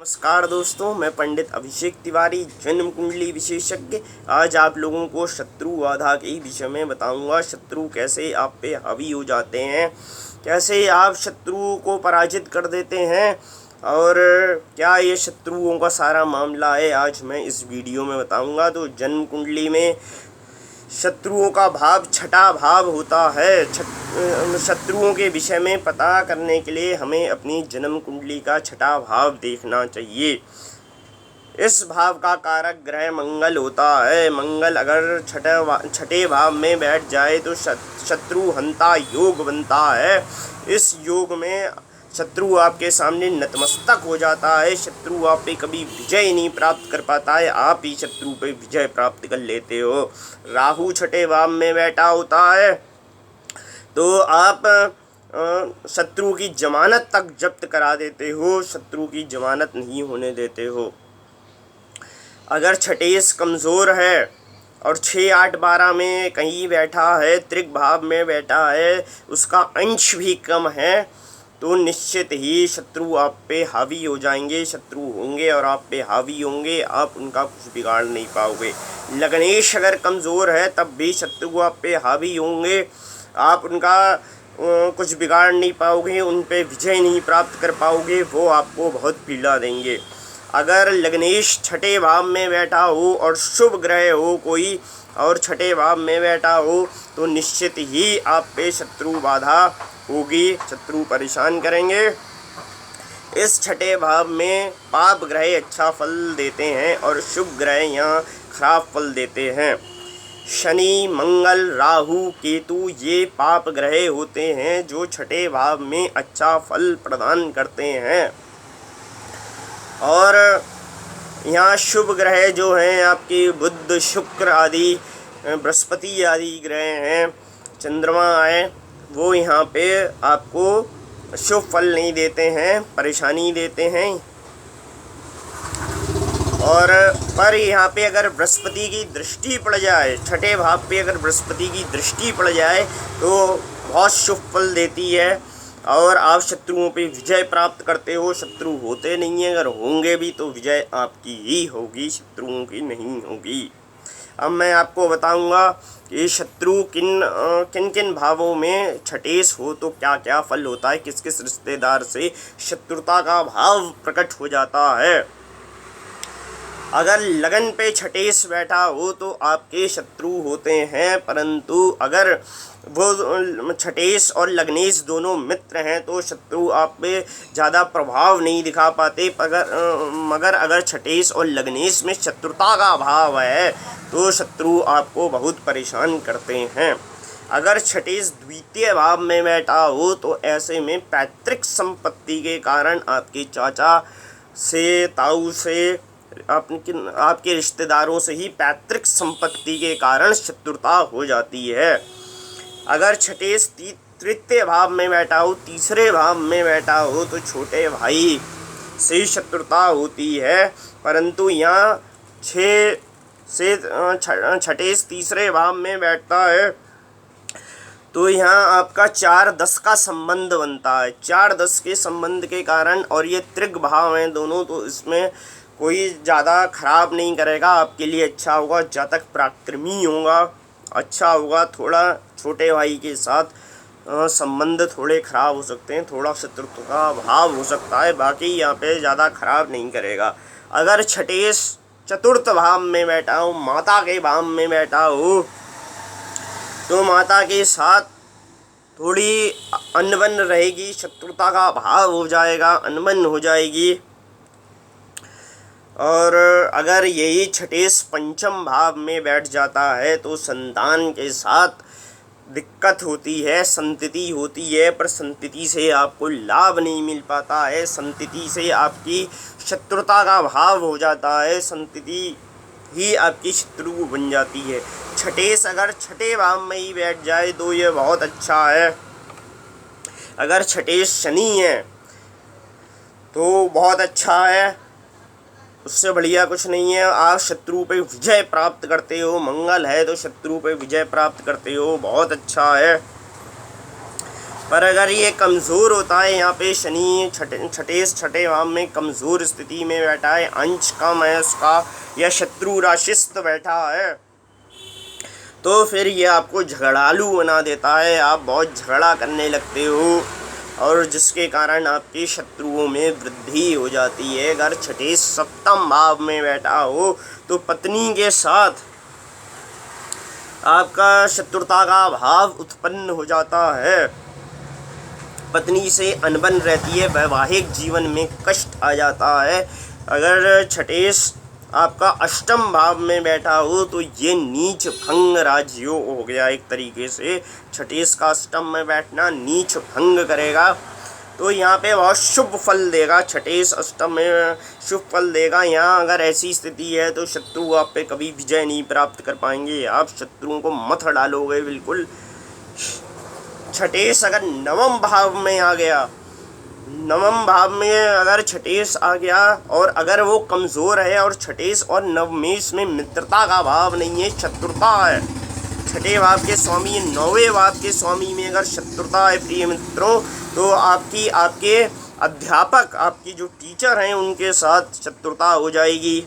नमस्कार दोस्तों, मैं पंडित अभिषेक तिवारी, जन्म कुंडली विशेषज्ञ। आज आप लोगों को शत्रु बाधा के विषय में बताऊंगा। शत्रु कैसे आप पे हावी हो जाते हैं, कैसे आप शत्रुओं को पराजित कर देते हैं और क्या ये शत्रुओं का सारा मामला है, आज मैं इस वीडियो में बताऊंगा। तो जन्म कुंडली में शत्रुओं का भाव छठा भाव होता है। शत्रुओं के विषय में पता करने के लिए हमें अपनी जन्म कुंडली का छठा भाव देखना चाहिए। इस भाव का कारक ग्रह मंगल होता है। मंगल अगर छठे भाव में बैठ जाए तो शत्रु हंता योग बनता है। इस योग में शत्रु आपके सामने नतमस्तक हो जाता है। शत्रु आप पे कभी विजय नहीं प्राप्त कर पाता है, आप ही शत्रु पे विजय प्राप्त कर लेते हो। राहु छठे भाव में बैठा होता है तो आप शत्रु की जमानत तक जब्त करा देते हो, शत्रु की जमानत नहीं होने देते हो। अगर छठेस कमज़ोर है और 6, 8, 12 में कहीं बैठा है, त्रिक भाव में बैठा है, उसका अंश भी कम है, तो निश्चित ही शत्रु आप पे हावी हो जाएंगे। शत्रु होंगे और आप पे हावी होंगे, आप उनका कुछ बिगाड़ नहीं पाओगे। लग्नेश अगर कमज़ोर है तब भी शत्रु आप पे हावी होंगे, आप उनका कुछ बिगाड़ नहीं पाओगे, उन पे विजय नहीं प्राप्त कर पाओगे, वो आपको बहुत पीड़ा देंगे। अगर लग्नेश छठे भाव में बैठा हो और शुभ ग्रह हो कोई और छठे भाव में बैठा हो तो निश्चित ही आप पे शत्रु बाधा होगी, शत्रु परेशान करेंगे। इस छठे भाव में पाप ग्रह अच्छा फल देते हैं और शुभ ग्रह यहाँ खराब फल देते हैं। शनि, मंगल, राहु, केतु ये पाप ग्रह होते हैं जो छठे भाव में अच्छा फल प्रदान करते हैं। और यहाँ शुभ ग्रह जो हैं आपके बुध, शुक्र आदि, बृहस्पति आदि ग्रह हैं, चंद्रमा है, वो यहाँ पे आपको शुभ फल नहीं देते हैं, परेशानी देते हैं। और पर यहाँ पे अगर बृहस्पति की दृष्टि पड़ जाए, छठे भाव पे अगर बृहस्पति की दृष्टि पड़ जाए तो बहुत शुभ फल देती है और आप शत्रुओं पे विजय प्राप्त करते हो। शत्रु होते नहीं हैं, अगर होंगे भी तो विजय आपकी ही होगी, शत्रुओं की नहीं होगी। अब मैं आपको बताऊंगा कि शत्रु किन किन भावों में छठेस हो तो क्या क्या फल होता है, किस किस रिश्तेदार से शत्रुता का भाव प्रकट हो जाता है। अगर लगन पे छठेस बैठा हो तो आपके शत्रु होते हैं, परंतु अगर वो छठेस और लग्नेश दोनों मित्र हैं तो शत्रु आप पे ज़्यादा प्रभाव नहीं दिखा पाते। मगर अगर छठेस और लग्नेश में शत्रुता का भाव है तो शत्रु आपको बहुत परेशान करते हैं। अगर छठेस द्वितीय भाव में बैठा हो तो ऐसे में पैतृक संपत्ति के कारण आपके चाचा से, ताऊ से, आपके रिश्तेदारों से ही पैतृक संपत्ति के कारण शत्रुता हो जाती है। अगर छठेस तृतीय भाव में बैठा हो, तीसरे भाव में बैठा हो तो छोटे भाई से शत्रुता होती है। परंतु यहाँ 6 से छठेस तीसरे भाव में बैठता है तो यहाँ आपका 4-10 का संबंध बनता है। 4-10 के संबंध के कारण, और ये त्रिक भाव हैं दोनों, तो इसमें कोई ज़्यादा खराब नहीं करेगा, आपके लिए अच्छा होगा। जातक पराक्रमी होगा, अच्छा होगा। थोड़ा छोटे भाई के साथ संबंध थोड़े खराब हो सकते हैं, थोड़ा शत्रुत्व का भाव हो सकता है, बाकी यहाँ पे ज़्यादा खराब नहीं करेगा। अगर छठेस चतुर्थ भाव में बैठा हो, माता के भाव में बैठा हो, तो माता के साथ थोड़ी अनबन रहेगी, शत्रुता का भाव हो जाएगा, अनबन हो जाएगी। और अगर यही छठेस पंचम भाव में बैठ जाता है तो संतान के साथ दिक्कत होती है, संतति होती है, पर संतति से आपको लाभ नहीं मिल पाता है, संतति से आपकी शत्रुता का भाव हो जाता है, संतति ही आपकी शत्रु बन जाती है। छठेस अगर छठे भाव में ही बैठ जाए तो ये बहुत अच्छा है। अगर छठेस शनि है तो बहुत अच्छा है, उससे बढ़िया कुछ नहीं है। आप शत्रु पे विजय प्राप्त करते हो। मंगल है तो शत्रु पे विजय प्राप्त करते हो, बहुत अच्छा है। पर अगर ये कमज़ोर होता है, यहाँ पे शनि छठे भाव में कमज़ोर स्थिति में बैठा है, अंश कम है उसका, या शत्रु राशिस्त बैठा है, तो फिर ये आपको झगड़ालू बना देता है। आप बहुत झगड़ा करने लगते हो और जिसके कारण आपके शत्रुओं में वृद्धि हो जाती है। अगर छठे सप्तम भाव में बैठा हो तो पत्नी के साथ आपका शत्रुता का भाव उत्पन्न हो जाता है, पत्नी से अनबन रहती है, वैवाहिक जीवन में कष्ट आ जाता है। अगर छठेश आपका अष्टम भाव में बैठा हो तो ये नीच भंग राजयोग हो गया। एक तरीके से छठेश का अष्टम में बैठना नीच भंग करेगा, तो यहाँ पे बहुत शुभ फल देगा। छठेश अष्टम में शुभ फल देगा। यहाँ अगर ऐसी स्थिति है तो शत्रु आप पे कभी विजय नहीं प्राप्त कर पाएंगे, आप शत्रुओं को मत डालोगे बिल्कुल। छठेश अगर नवम भाव में आ गया, नवम भाव में अगर छठेश आ गया और अगर वो कमज़ोर है, और छठेश और नवमेश में मित्रता का भाव नहीं है, शत्रुता है। छठे भाव के स्वामी, नौवें भाव के स्वामी में अगर शत्रुता है प्रिय मित्रों, तो आपके अध्यापक, आपकी जो टीचर हैं उनके साथ शत्रुता हो जाएगी।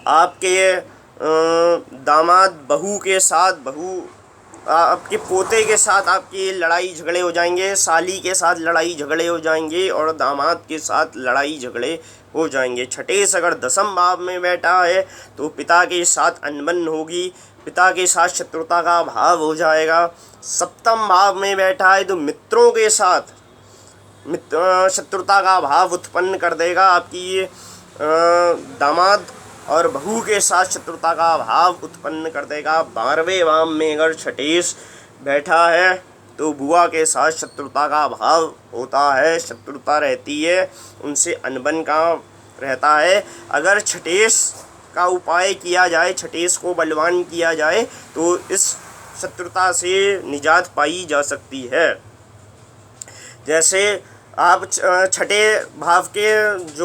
आपके दामाद बहू के साथ, आपके पोते के साथ आपकी लड़ाई झगड़े हो जाएंगे, साली के साथ लड़ाई झगड़े हो जाएंगे और दामाद के साथ लड़ाई झगड़े हो जाएंगे। छठेश अगर दसम भाव में बैठा है तो पिता के साथ अनबन होगी, पिता के साथ शत्रुता का भाव हो जाएगा। सप्तम भाव में बैठा है तो मित्रों के साथ शत्रुता का भाव उत्पन्न कर देगा। आपकी दामाद और बहू के साथ शत्रुता का भाव उत्पन्न कर देगा। 12वें भाव में अगर छठेश बैठा है तो बुआ के साथ शत्रुता का भाव होता है, शत्रुता रहती है, उनसे अनबन का रहता है। अगर छठेश का उपाय किया जाए, छठेश को बलवान किया जाए तो इस शत्रुता से निजात पाई जा सकती है। जैसे आप छठे भाव के जो